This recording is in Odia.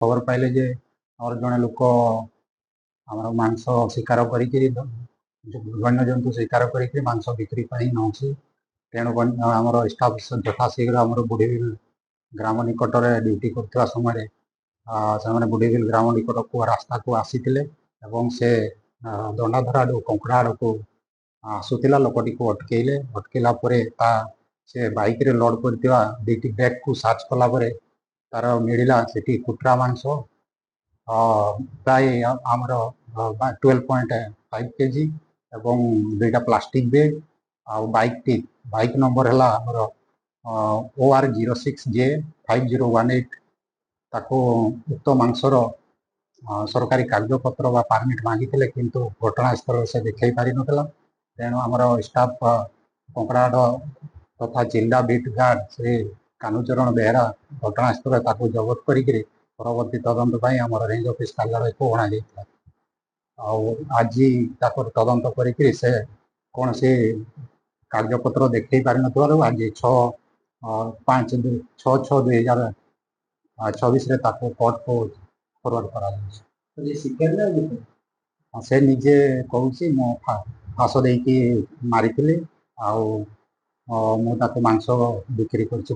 ଖବର ପାଇଲେ ଯେ ଆମର ଜଣେ ଲୋକ ଆମର ମାଂସ ଶିକାର କରିକିରି ବନ୍ୟଜନ୍ତୁ ଶିକାର କରିକି ମାଂସ ବିକ୍ରି ପାଇଁ ନେଉଛି। ତେଣୁ ଆମର ଷ୍ଟାଫ ଯଥାଶୀଘ୍ର ଆମର ବୁଢ଼ୀବିଲ ଗ୍ରାମ ନିକଟରେ ଡ୍ୟୁଟି କରୁଥିବା ସମୟରେ ସେମାନେ ବୁଢ଼ୀବିଲ ଗ୍ରାମ ନିକଟକୁ ରାସ୍ତାକୁ ଆସିଥିଲେ ଏବଂ ସେ ଦଣ୍ଡାଧର ଆଡ଼ୁ କଙ୍କଡ଼ା ଆଡ଼କୁ ଆସୁଥିଲା। ଲୋକଟିକୁ ଅଟକେଇଲା ପରେ ସେ ବାଇକ୍ରେ ଲୋଡ୍ କରିଥିବା 2ଟି ବ୍ୟାଗ୍କୁ ସର୍ଚ୍ଚ କଲା ପରେ ତାର ମିଳିଲା ସେଠି କୁକୁଡ଼ା ମାଂସ ପ୍ରାୟ ଆମର 12.5 କେଜି ଏବଂ 2ଟା ପ୍ଲାଷ୍ଟିକ ବ୍ୟାଗ୍ ଆଉ ବାଇକ୍ ନମ୍ବର ହେଲା ଆମର OR06J5018। ତାକୁ ଉକ୍ତ ମାଂସର ସରକାରୀ କାଗଜପତ୍ର ବା ପାରମିଟ୍ ମାଗିଥିଲେ, କିନ୍ତୁ ଘଟଣାସ୍ଥଳରେ ସେ ଦେଖାଇ ପାରିନଥିଲା। ତେଣୁ ଆମର ଷ୍ଟାଫ କଙ୍କଡ଼ାହାଡ଼ ତଥା ଜିଲ୍ଲା ବିଟ୍ ଗାର୍ଡ ଶ୍ରୀ କାହ୍ନୁଚରଣ ବେହେରା ଘଟଣାସ୍ଥଳରେ ତାକୁ ଜବତ କରିକିରି ପରବର୍ତ୍ତୀ ତଦନ୍ତ ପାଇଁ ଆମର ରେଞ୍ଜ ଅଫିସ କାର୍ଯ୍ୟାଳୟକୁ ଅଣାଯାଇଥିଲା। ଆଉ ଆଜି ତାକୁ ତଦନ୍ତ କରିକିରି ସେ କୌଣସି କାଗଜପତ୍ର ଦେଖାଇ ପାରିନଥିବାରୁ ଆଜି 6/6/2024ରେ ତାକୁ କୋର୍ଟକୁ ଫରୱାର୍ଡ କରାଯାଇଛି। ସେ ନିଜେ କହୁଛି ମୁଁ ଫାଶ ଦେଇକି ମାରିଥିଲି ଆଉ ମୁଁ ତାକୁ ମାଂସ ବିକ୍ରି କରିଛି।